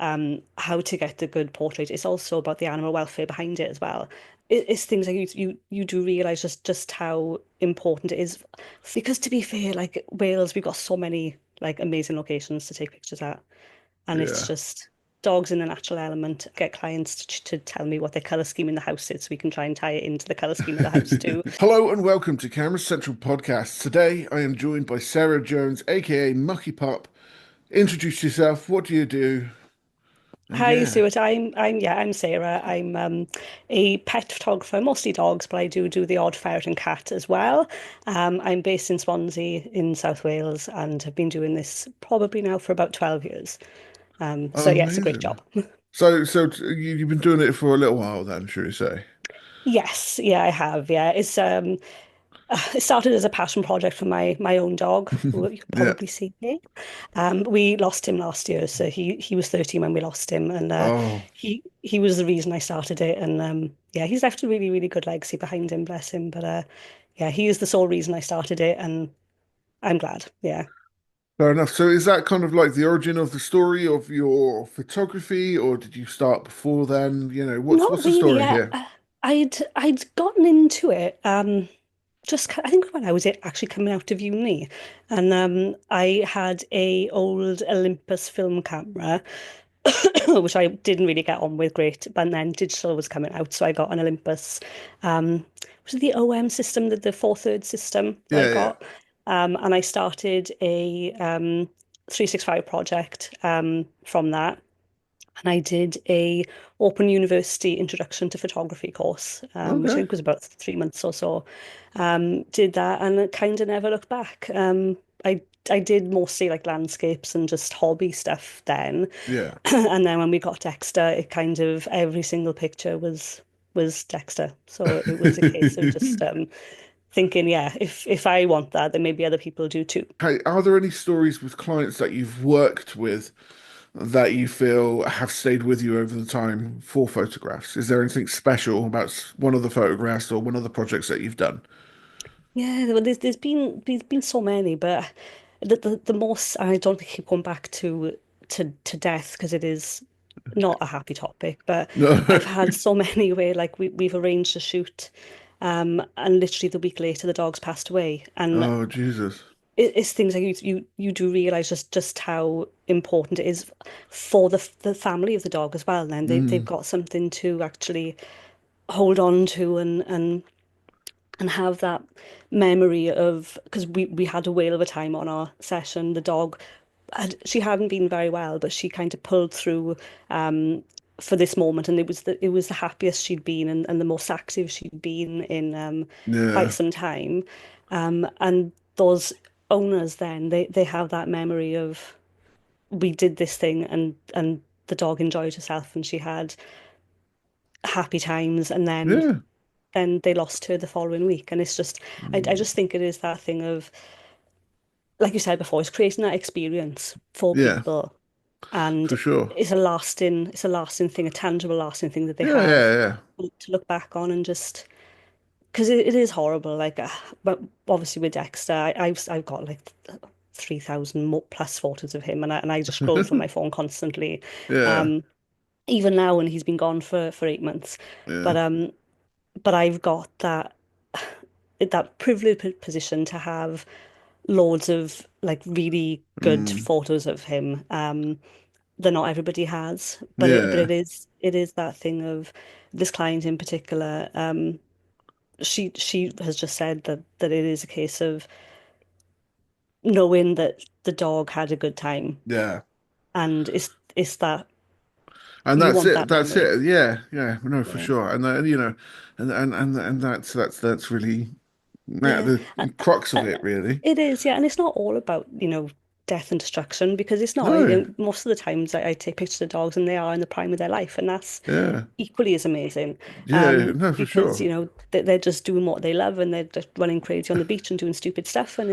how to get the good portrait. It's also about the animal welfare behind it as well. It's things like you do realize just how important it is. Because to be fair, like Wales, we've got so many like amazing locations to take pictures at, and it's Yeah. just dogs in the natural element. Get clients to tell me what their color scheme in the house is, so we can try and tie it into the color scheme of the house too. Hello and welcome to Camera Central Podcast. Today I am joined by Sarah Jones, aka Mucky Pup. Introduce yourself. What do you do? And Hi, yeah. Stuart. I'm Sarah. I'm a pet photographer, mostly dogs, but I do the odd ferret and cat as well. I'm based in Swansea in South Wales and have been doing this probably now for about 12 years. So Oh, yeah, it's a great amazing. job. You've been doing it for a little while then, should we say? Yes, yeah, I have. Yeah, it started as a passion project for my own dog, who you could Yeah. probably see here. We lost him last year, so he was 13 when we lost him, and Oh, he was the reason I started it. And yeah, he's left a really good legacy behind him, bless him. But yeah, he is the sole reason I started it, and I'm glad. Yeah, fair enough. So is that kind of like the origin of the story of your photography, or did you start before then? What's not the really. story Yeah, here? I'd gotten into it. I think when I was actually coming out of uni, and I had a old Olympus film camera, which I didn't really get on with great. But then digital was coming out, so I got an Olympus. Was it the OM system, the 4/3 system that I Yeah, yeah. got? And I started a 365 project from that. And I did a Open University Introduction to Photography course, which I Okay. think was about 3 months or so. Did that and it kind of never looked back. I did mostly like landscapes and just hobby stuff then. Yeah. And then when we got Dexter, it kind of every single picture was Dexter. So it was a case of just thinking, yeah, if I want that, then maybe other people do too. Hey, are there any stories with clients that you've worked with that you feel have stayed with you over the time for photographs? Is there anything special about one of the photographs or one of the projects that you've done? Yeah, well, there's been so many, but the most I don't think keep going back to death because it is not a happy topic. But No. I've had so many where like we've arranged a shoot, and literally the week later the dog's passed away, and Oh, Jesus. it's things like you do realize just how important it is for the family of the dog as well. And then they've Mm, got something to actually hold on to and have that memory of because we had a whale of a time on our session. The dog she hadn't been very well, but she kind of pulled through for this moment, and it was the happiest she'd been and the most active she'd been in quite yeah. some time. And those owners then they have that memory of we did this thing and the dog enjoyed herself and she had happy times, and Yeah. then they lost her the following week. And it's just I Mm, just think it is that thing of, like you said before, it's creating that experience for yeah, people, and for sure. it's a lasting thing, a tangible lasting thing that they Yeah, have yeah, yeah. to look back on. And just because it is horrible, like but obviously with Dexter I've got like 3,000 more plus photos of him, and I just scroll through my phone constantly, Yeah, um even now when he's been gone for 8 months. yeah. But I've got that privileged position to have loads of like really good Mm, photos of him, that not everybody has. But yeah, it is that thing of this client in particular. She has just said that it is a case of knowing that the dog had a good time, yeah. and it's that And you that's want it. that That's memory. it. Yeah, yeah. No, for Yeah, sure. And that's really yeah. the crux of And it, really. it is, yeah, and it's not all about, death and destruction, because it's not. No. Most of the times I take pictures of dogs and they are in the prime of their life, and that's Yeah. equally as amazing. Yeah, no, for Because, sure. they're just doing what they love and they're just running crazy on the beach and doing stupid stuff. And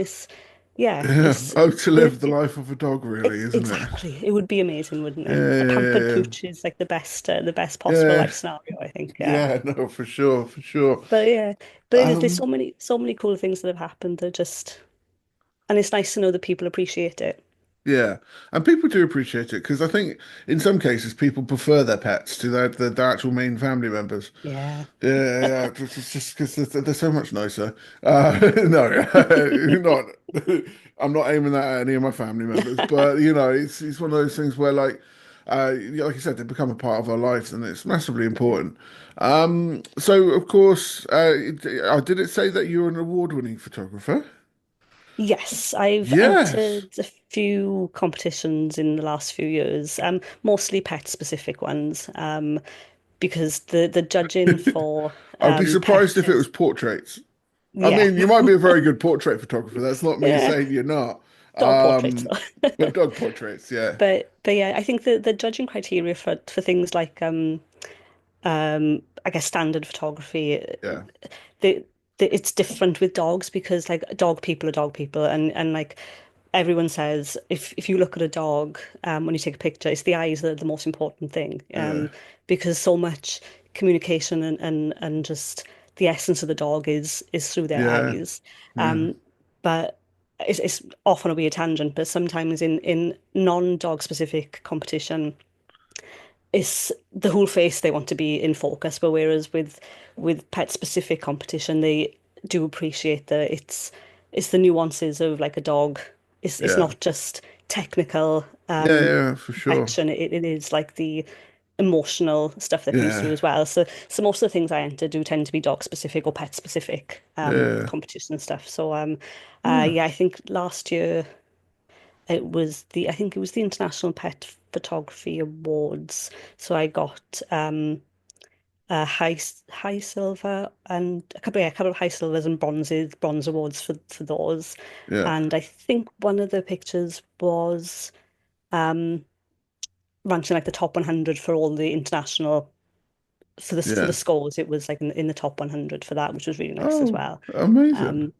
yeah, Yeah. Oh, to live the it, life of a dog, really, isn't it? exactly. It would be amazing, wouldn't it? A pampered Yeah, pooch is like the best possible yeah, life scenario, I think. Yeah. yeah. No, for sure, for sure. But yeah, but there's Um, so many cool things that have happened that just, and it's nice to know that people appreciate it. Yeah, and people do appreciate it because I think in some cases people prefer their pets to their actual main family members. Yeah. Yeah, yeah, it's just because they're so much nicer. No, not. I'm not aiming that at any of my family members, but it's one of those things where yeah, like you said, they become a part of our lives, and it's massively important. So of course, did it say that you're an award-winning photographer? Yes, I've Yes. entered a few competitions in the last few years, mostly pet specific ones, because the judging for I'd be surprised pets if it is, was portraits. I yeah, mean, you might be a very good portrait photographer. That's not me yeah, saying you're not. dog portraits. But dog portraits, yeah, But yeah, I think the judging criteria for things like I guess standard photography, yeah, the, it's different with dogs because like dog people, and like everyone says if you look at a dog when you take a picture, it's the eyes that are the most important thing, yeah, because so much communication and just the essence of the dog is through their yeah, eyes. yeah, um but it's often a weird tangent, but sometimes in non-dog specific competition, it's the whole face they want to be in focus, but whereas with pet specific competition, they do appreciate that it's the nuances of like a dog. It's yeah, not just technical yeah, yeah, for sure. perfection. It is like the emotional stuff that comes through Yeah, as well. So most of the things I enter do tend to be dog specific or pet specific yeah, competition and stuff. So yeah, yeah, I think last year I think it was the International Pet Photography Awards. So I got a high silver and a couple of high silvers and bronze awards for those. yeah, And I think one of the pictures was um ranked in like the top 100 for all the international for the yeah. scores. It was like in the top 100 for that, which was really nice as Oh, well. amazing. Um,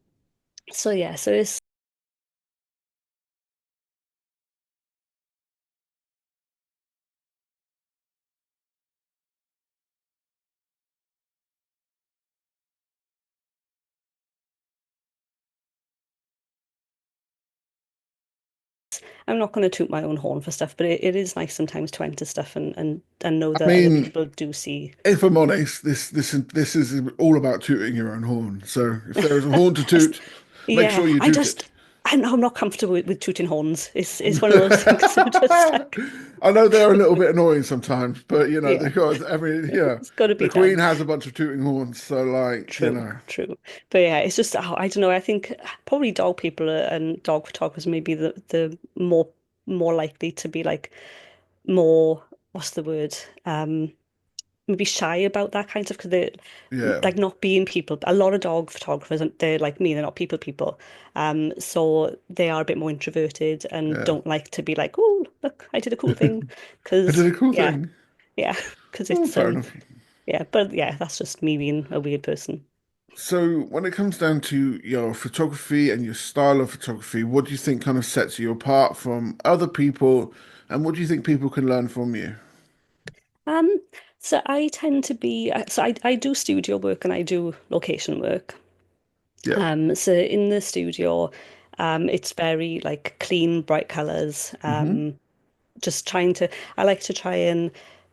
so yeah, so it's I'm not going to toot my own horn for stuff, but it is nice sometimes to enter stuff and know I that other mean, people do see. if I'm honest, this is all about tooting your own horn. So if there is a horn to It's, toot, make yeah, sure you toot it. I'm not comfortable with tooting horns. It's one of those things. I'm just like, I know they're a little bit annoying sometimes, but yeah, they've got, it's got to the be Queen done. has a bunch of tooting horns, so True, true. But yeah, it's just I don't know. I think probably dog people and dog photographers may be the more likely to be like more, what's the word? Maybe shy about that kind of, because they're yeah, like not being people. A lot of dog photographers, and they're like me, they're not people. So they are a bit more introverted and yeah. don't like to be like, oh, look, I did a cool thing. I did Because a cool yeah, thing. yeah, because Oh, it's fair enough. yeah, but yeah, that's just me being a weird person. So when it comes down to your photography and your style of photography, what do you think kind of sets you apart from other people, and what do you think people can learn from you? Um, so I tend to be so I do studio work and I do location work. Yeah. So in the studio, it's very like clean, bright colors. Hmm. Just trying to, I like to try and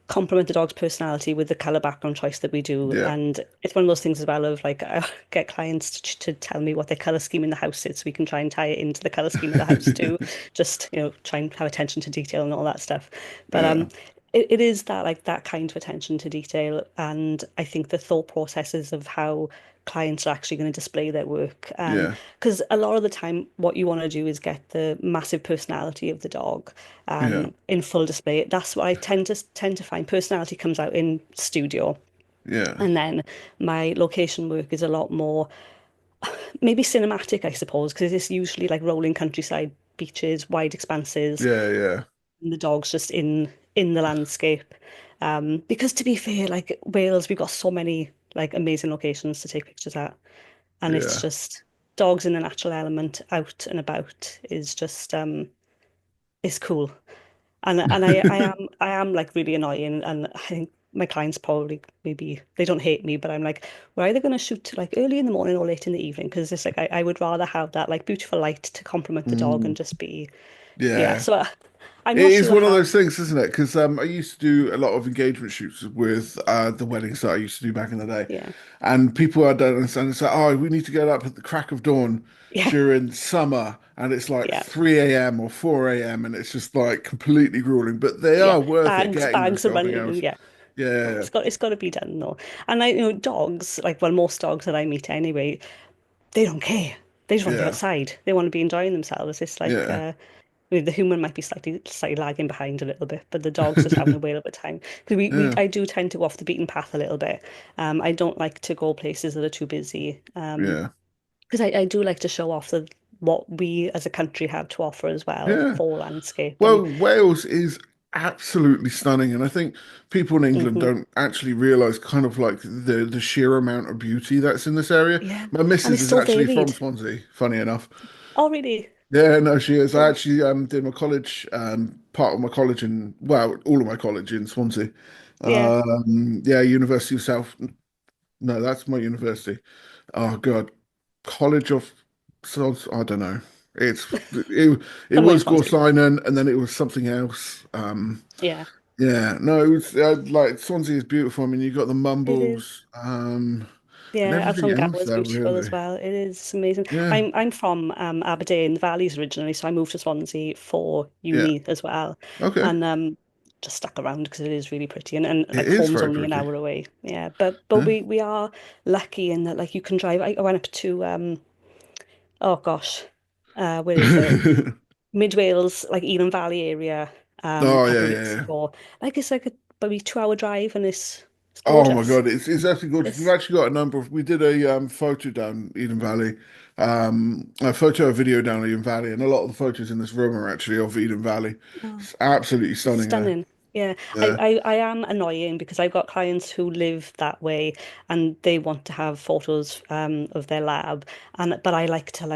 complement the dog's personality with the color background choice that we do. Yeah. And it's one of those things as well of like, I get clients to tell me what their color scheme in the house is, so we can try and tie it into the color scheme of the house too. Just, try and have attention to detail and all that stuff. But Yeah. it is that like that kind of attention to detail. And I think the thought processes of how clients are actually going to display their work. Yeah. Because a lot of the time, what you want to do is get the massive personality of the dog Yeah. in full display. That's what I tend to find. Personality comes out in studio, Yeah. and then my location work is a lot more maybe cinematic, I suppose, because it's usually like rolling countryside, beaches, wide expanses, Yeah. Yeah. and the dog's just in the landscape. Because to be fair, like Wales, we've got so many like amazing locations to take pictures at, and it's Yeah. just dogs in the natural element out and about is just is cool. And I am like really annoying, and I think my clients probably maybe they don't hate me, but I'm like, we're either going to shoot like early in the morning or late in the evening, because it's like I would rather have that like beautiful light to complement the dog and Mm. just be. Yeah, Yeah. so I'm It not is sure one of how. those things, isn't it? Because I used to do a lot of engagement shoots with the weddings that I used to do back in the day, Yeah, and people I don't understand say, "Oh, we need to get up at the crack of dawn yeah, during summer," and it's like yeah, 3 a.m. or 4 a.m. and it's just like completely grueling. But they yeah. are worth it Bags, getting those bags are golden running, and hours. yeah, Yeah, it's got to be done though. And like dogs, like well, most dogs that I meet anyway, they don't care. They just want to be yeah, outside. They want to be enjoying themselves. It's like yeah, the human might be slightly lagging behind a little bit, but the dog's just having a whale of a time. Because yeah, I do tend to go off the beaten path a little bit. I don't like to go places that are too busy. yeah, Because I do like to show off what we as a country have to offer as well yeah. for landscape and Well, Wales is absolutely stunning, and I think people in England hmm don't actually realise kind of like the sheer amount of beauty that's in this area. yeah, My and missus it's is so actually from varied. Swansea, funny enough. Oh, really? Yeah, no, she is. I Oh, actually did my college, part of my college in, well, all of my college in Swansea. yeah. Yeah, University of South. No, that's my university. Oh God, College of I don't know. It Somewhere in was Swansea. Gorsinon, and then it was something else. Yeah, Yeah, no, it was like Swansea is beautiful. I mean, you got the it is. Mumbles, and Yeah, everything Elton else Gower is there, beautiful as really. well. It is amazing. Yeah, I'm from Aberdeen, the Valleys originally, so I moved to Swansea for yeah. uni as well, Okay, and just stuck around because it is really pretty, and it like is home's very only an pretty. hour away. Yeah, but Yeah. we are lucky in that like you can drive. I went up to oh gosh, where is it? Mid Wales, like Elan Valley area, a Oh couple yeah, of yeah, weeks yeah. ago. Like it's like a maybe 2 hour drive, and it's Oh my gorgeous. God, it's absolutely gorgeous. We've It's actually got a number of. We did a photo down Eden Valley, a photo, a video down Eden Valley, and a lot of the photos in this room are actually of Eden Valley. oh, It's absolutely it's stunning there. stunning. Yeah, Yeah, I am annoying because I've got clients who live that way and they want to have photos of their lab and but I like to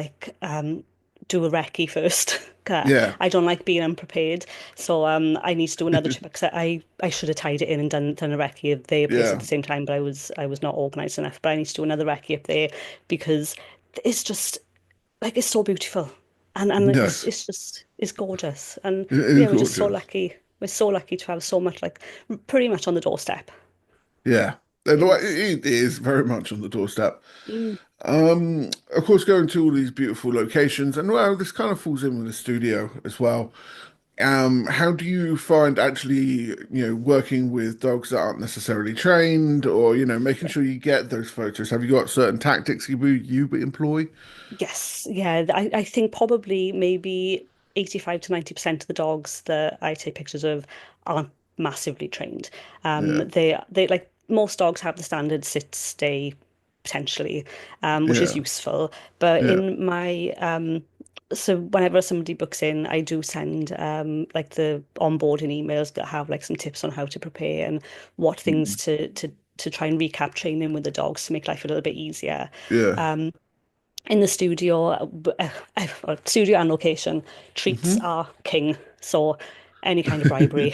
do a recce first. yeah, I don't like being unprepared, so I need to do another trip because I should have tied it in and done a recce of their place at yeah. the same time, but I was not organised enough. But I need to do another recce up there because it's just like it's so beautiful and Yes, it's gorgeous and it is yeah we're just so gorgeous. lucky we're so lucky to have so much like pretty much on the doorstep. Yeah, and It is. it is very much on the doorstep. Mm, Of course, going to all these beautiful locations, and well, this kind of falls in with the studio as well. How do you find actually, working with dogs that aren't necessarily trained, or making yeah. sure you get those photos? Have you got certain tactics you employ? Yes, yeah. I think probably maybe 85 to 90% of the dogs that I take pictures of aren't massively trained. Yeah, They like most dogs have the standard sit, stay, potentially, which is yeah, useful. But yeah, in my so whenever somebody books in, I do send like the onboarding emails that have like some tips on how to prepare and what things mm, to try and recap training with the dogs to make life a little bit easier. yeah. In the studio, studio and location, treats Hmm. are king. So any kind of bribery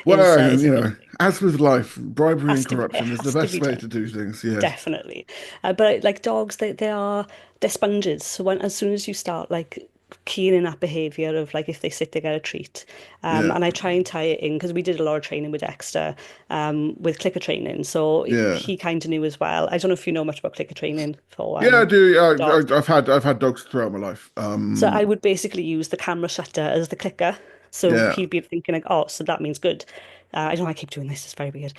Well, is a good thing. as with life, bribery and It corruption is the has to best be way done. to do things. Yes. Definitely. But like dogs, they're sponges. So as soon as you start like keying in that behavior of like if they sit, they get a treat. Yeah, And I try and tie it in because we did a lot of training with Dexter, with clicker training. So yeah. he kind of knew as well. I don't know if you know much about clicker training for Yeah, I do. dogs. I've had dogs throughout my life. So I would basically use the camera shutter as the clicker. So Yeah. he'd be thinking like, oh, so that means good. I don't know why I keep doing this. It's very weird.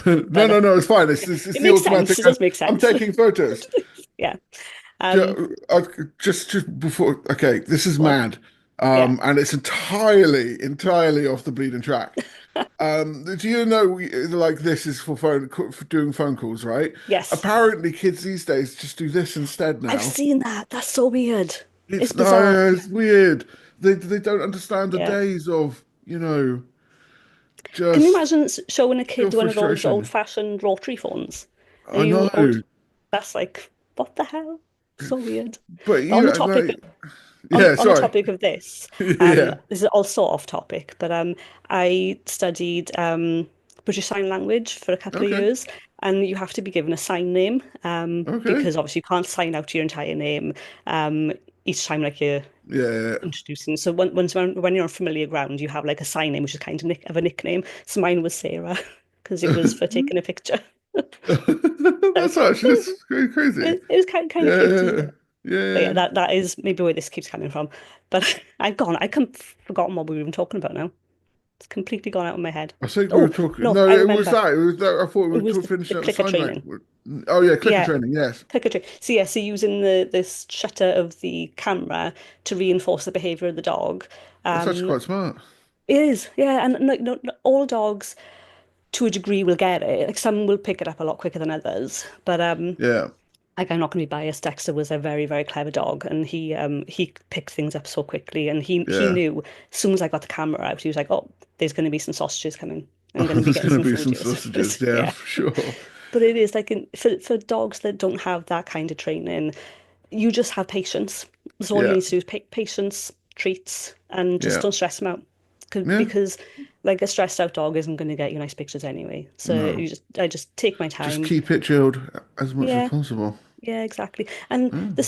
No, But no, no, it's fine. It's it the makes sense. automatic. It does make I'm I'm sense. taking photos. Yeah. Um, Just before. Okay, this is what? mad. Yeah. And it's entirely off the bleeding track. Do you know like this is for doing phone calls, right? Yes. Apparently, kids these days just do this instead I've now. seen that. That's so weird. It's It's bizarre. no, Yeah. it's weird. They don't understand the Yeah. days of Can you just imagine showing a pure kid one of those frustration. old-fashioned rotary phones? And I know, that's like, what the hell? So weird. but But like yeah. on the Sorry. topic of this, Yeah. this is also off topic, but I studied British Sign Language for a couple of Okay. years, and you have to be given a sign name Okay. because obviously you can't sign out your entire name um, each time like Yeah. introducing. So when you're on familiar ground, you have like a sign name, which is kind of of a nickname. So mine was Sarah because it was for taking a picture. So That's actually that's crazy. it was kind of cute, Yeah. isn't it? But yeah, Yeah. that is maybe where this keeps coming from. But I forgotten what we were even talking about now. It's completely gone out of my head. I think we were Oh, talking. no, No, I it was remember. that. It was that. I thought we It were was finishing the up the clicker sign training. language. Oh yeah, clicker Yeah, training. Yes, clicker training. So yeah, so using this shutter of the camera to reinforce the behavior of the dog. that's actually Um, quite smart. it is, yeah, and like not all dogs to a degree will get it. Like some will pick it up a lot quicker than others. But Yeah. like I'm not going to be biased. Dexter was a very, very clever dog, and he picked things up so quickly. And he Yeah. knew as soon as I got the camera out, he was like, "Oh, there's going to be some sausages coming. I'm going to be There's getting going to some be food some here." So sausages. Yeah, yeah, for sure. but it is like for dogs that don't have that kind of training, you just have patience. That's all you Yeah. need to do is patience, treats, and just Yeah. don't stress them out. Yeah. Because like a stressed out dog isn't going to get you nice pictures anyway. So No. I just take my Just time. keep it chilled as much as Yeah, possible. yeah, exactly. And Mm. the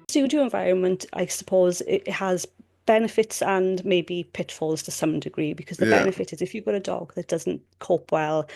studio environment, I suppose it has benefits and maybe pitfalls to some degree because the Yeah. benefit is if you've got a dog that doesn't cope well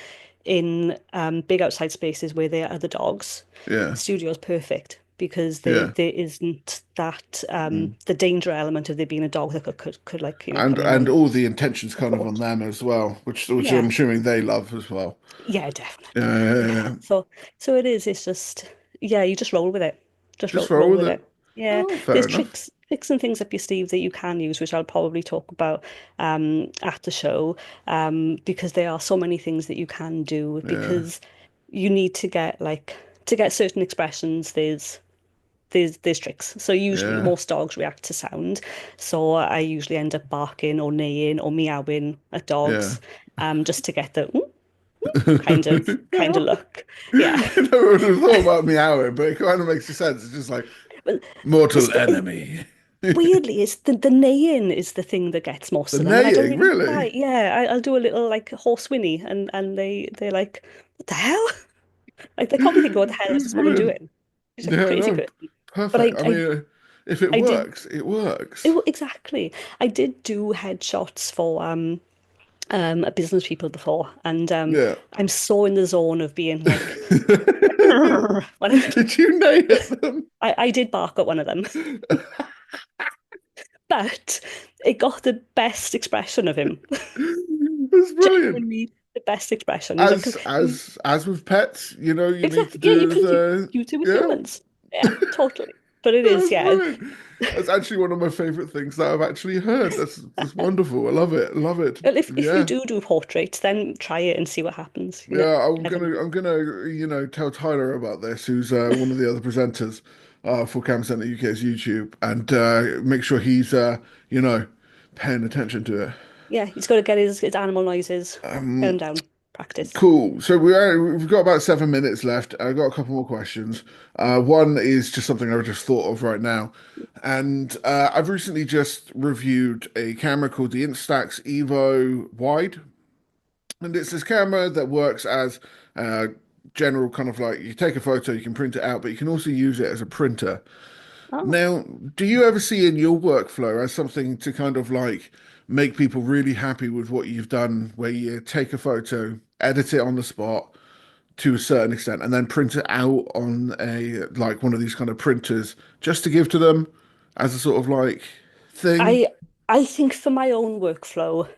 in big outside spaces where there are other dogs, Yeah. the studio is perfect because Yeah. there isn't that Mm. the danger element of there being a dog that could like And come in and and all the intentions kind of on report. them as well, which I'm Yeah, assuming they love as well. yeah, Yeah. definitely. Yeah. Yeah. Yeah. So it is. It's just yeah, you just roll with it. Just Just roll roll with with it. it. Yeah, Oh, fair there's enough. tricks and things up your sleeve that you can use, which I'll probably talk about at the show, because there are so many things that you can do Yeah. because you need to get like to get certain expressions. There's tricks. So usually Yeah. most dogs react to sound. So I usually end up barking or neighing or meowing at Yeah. dogs, just to get the kind of Meow. look. Yeah. I never would have thought about meowing, but it kind of makes sense. It's just like But mortal this enemy. weirdly, it's the neighing is the thing that gets most The of them, and I don't neighing, really know why. really? Yeah, I'll do a little like horse whinny, and they're like, what the hell? Like they probably think, what the hell is this woman Brilliant. doing? She's like a Yeah, crazy no, person. But perfect. I mean, if it I did works, it works. exactly. I did do headshots for a business people before, and Yeah. I'm so in the zone of being like, when Did you nail them? I did bark at one of them, but it got the best expression of him. That's brilliant. Genuinely the best expression. He was like, As 'cause as as with pets, you need to exactly, yeah, you do can the use it with yeah. humans. Yeah, totally. But it is, That's yeah. brilliant. That's actually one of my favorite things that I've actually heard. That's wonderful. I love it. Love it. Well, if you Yeah. do portraits, then try it and see what happens. You Yeah, never know. I'm gonna tell Tyler about this, who's one of the other presenters for Cam Center UK's YouTube, and make sure he's you know paying attention to it. Yeah, he's got to get his animal noises, get him Um, down, practice. cool. So we've got about 7 minutes left. I've got a couple more questions. One is just something I just thought of right now, and I've recently just reviewed a camera called the Instax Evo Wide. And it's this camera that works as a general kind of like you take a photo, you can print it out, but you can also use it as a printer. Oh, Now, do you ever see in your workflow as something to kind of like make people really happy with what you've done, where you take a photo, edit it on the spot to a certain extent, and then print it out on a like one of these kind of printers just to give to them as a sort of like thing? I I think for my own workflow,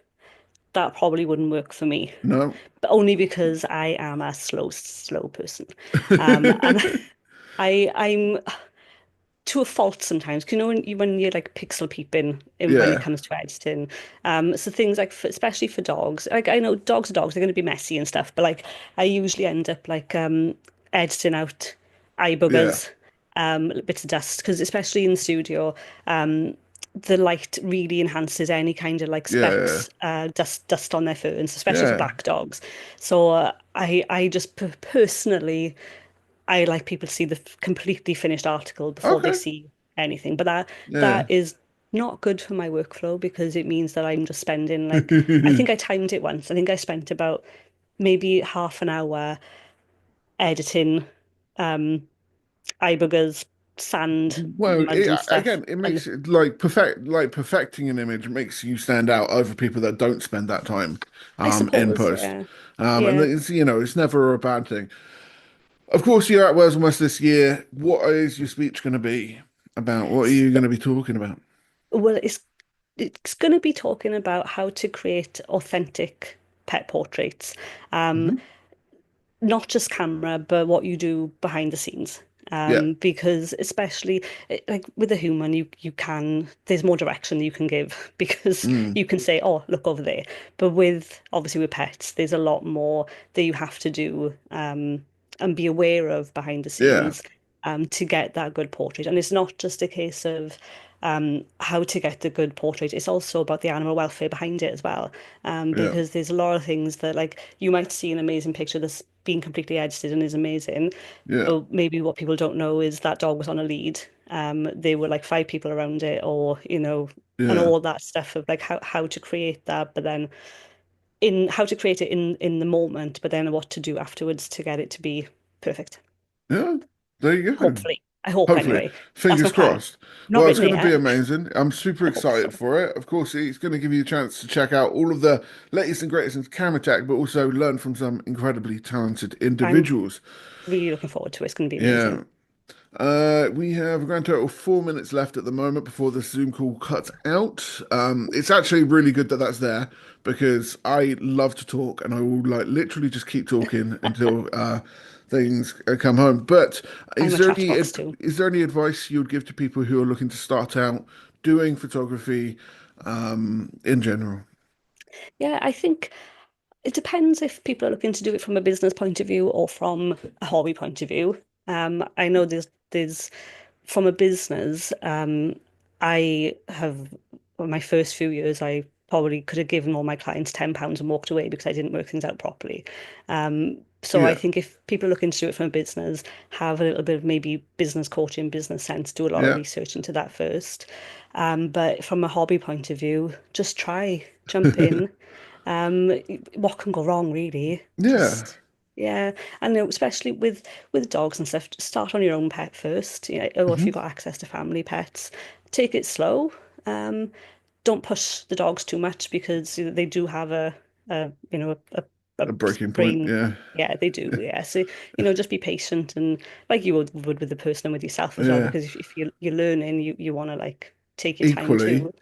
that probably wouldn't work for me, No? but only because I am a slow person. And I'm to a fault sometimes. 'Cause you know when you're like pixel peeping in when it Yeah, comes to editing. So things like especially for dogs. Like I know dogs are dogs, they're going to be messy and stuff, but like I usually end up like editing out eye yeah, boogers bits of dust, because especially in the studio, um, the light really enhances any kind of like Yeah, specks, dust on their furs, especially for yeah. black dogs. So I just personally, I like people to see the completely finished article before they Okay. see anything. But that Yeah. is not good for my workflow because it means that I'm just spending like, I think I timed it once. I think I spent about maybe half an hour editing um eye boogers, sand, Well, mud and stuff. again, it And makes it like perfecting an image makes you stand out over people that don't spend that time I in suppose, post. yeah. And Yeah. it's, it's never a bad thing. Of course, you're at Wales and West this year. What is your speech going to be about? What are you going to be talking about? Well, it's going to be talking about how to create authentic pet portraits. Um, Hmm. Not just camera, but what you do behind the scenes. Yeah. Because especially like with a human, you can there's more direction you can give because Mm. you can say, oh, look over there. But with obviously with pets, there's a lot more that you have to do and be aware of behind the Yeah. scenes to get that good portrait. And it's not just a case of how to get the good portrait. It's also about the animal welfare behind it as well. Yeah. Because there's a lot of things that like you might see an amazing picture that's been completely edited and is amazing. Yeah. But maybe what people don't know is that dog was on a lead. There were like five people around it, or and Yeah. all that stuff of like how to create that, but then in how to create it in the moment, but then what to do afterwards to get it to be perfect. Yeah. There you go. Hopefully, I hope Hopefully, anyway. That's fingers my plan. crossed. Not Well, it's written it going to be yet. amazing. I'm super I hope excited so. for it. Of course, it's going to give you a chance to check out all of the latest and greatest in camera tech, but also learn from some incredibly talented I'm individuals. really looking forward to it. It's going to be Yeah. amazing. We have a grand total of 4 minutes left at the moment before the Zoom call cuts out. It's actually really good that that's there because I love to talk and I will like literally just keep talking until things come home. But I'm is a there any chatterbox too. is there any advice you would give to people who are looking to start out doing photography in general? Yeah, I think it depends if people are looking to do it from a business point of view or from a hobby point of view. I know there's from a business, I have well, my first few years, I probably could have given all my clients £10 and walked away because I didn't work things out properly. So I Yeah, think if people are looking to do it from a business, have a little bit of maybe business coaching, business sense, do a lot of yeah, research into that first. But from a hobby point of view, just try, jump in. Um, what can go wrong, really? yeah. Just yeah, I know, especially with dogs and stuff. Start on your own pet first, or if Hmm. you've got access to family pets, take it slow. Um, don't push the dogs too much because they do have a A breaking point. brain. Yeah, Yeah, they do. Yeah, so just be patient and like you would with the person and with yourself as well. yeah. Because if you're learning, you want to like take your time Equally. too.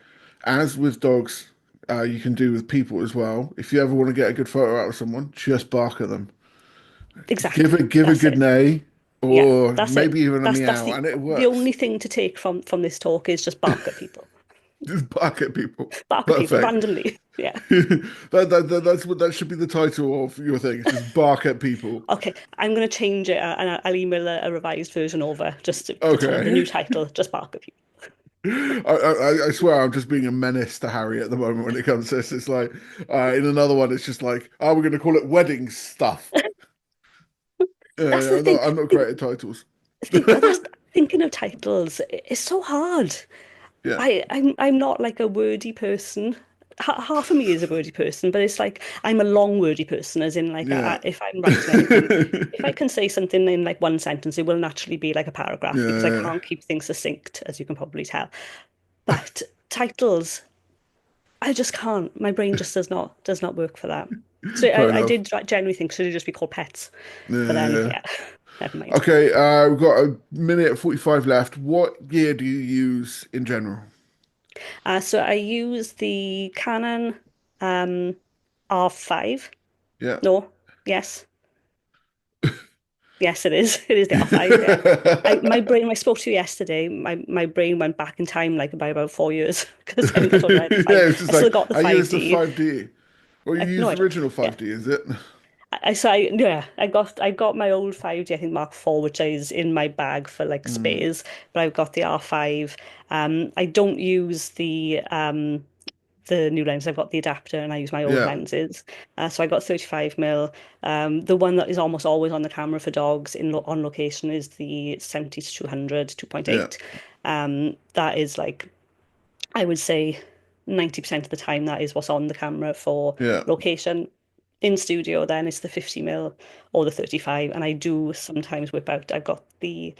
As with dogs, you can do with people as well. If you ever want to get a good photo out of someone, just bark at them. Exactly. Give a That's good it. neigh, Yeah, or that's it. maybe even a That's meow, and it the works. only thing to take from this talk is just bark at people. Just bark at people. Bark at people Perfect. randomly. Yeah. That's what that should be the title of your thing. It's just bark at people. Okay, I'm going to change it and I'll email a revised version over just the Okay. new title, just bark at people. I swear I'm just being a menace to Harry at the moment when it comes to this. It's like in another one, it's just like, oh, we're going to call it wedding stuff. That's the thing. I'm not great at titles. That's thinking of titles. It's so hard. Yeah. I'm not like a wordy person. Half of me is a wordy person, but it's like I'm a long wordy person, as in like Yeah. if I'm writing anything, if I can say something in like one sentence, it will naturally be like a paragraph because I Yeah. can't keep things succinct, as you can probably tell. But titles, I just can't. My brain just does not work for that. So Fair I enough. did generally think should it just be called pets, but then Yeah. yeah, never mind. Okay, we've got a minute 45 left. What gear do you use in general? So I use the Canon um, R5. Yeah. No, yes, yes, it is. It is the R5. Yeah. My brain. When I spoke to you yesterday, my brain went back in time like by about 4 years because I told you I had the Yeah, five. it's I just still like got the I use the 5D. 5D. Or you No, use I the don't. original Yeah. 5D, is it? yeah, I got my old 5D, I think Mark IV, which is in my bag for like Mm, spares, but I've got the R5. I don't use the new lens. I've got the adapter and I use my old yeah, lenses. So I got 35 mil. The one that is almost always on the camera for dogs in on location is the 70 to 200 yeah, 2.8. That is like I would say 90% of the time that is what's on the camera for yeah, location. In studio, then it's the 50 mil or the 35, and I do sometimes whip out. I've got the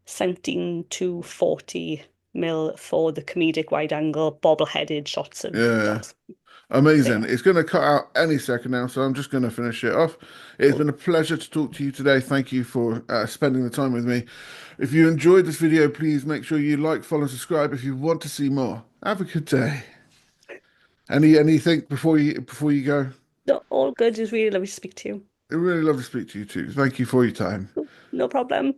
17 to 40 mil for the comedic wide angle bobble-headed shots of yeah. dogs. But Amazing. yeah, It's going to cut out any second now, so I'm just going to finish it off. It's cool. been a pleasure to talk to you today. Thank you for spending the time with me. If you enjoyed this video, please make sure you like, follow, and subscribe if you want to see more. Have a good day. Anything before you go? No, all good. It's really lovely to speak to you. Really love to speak to you too. Thank you for your time. Cool. No problem.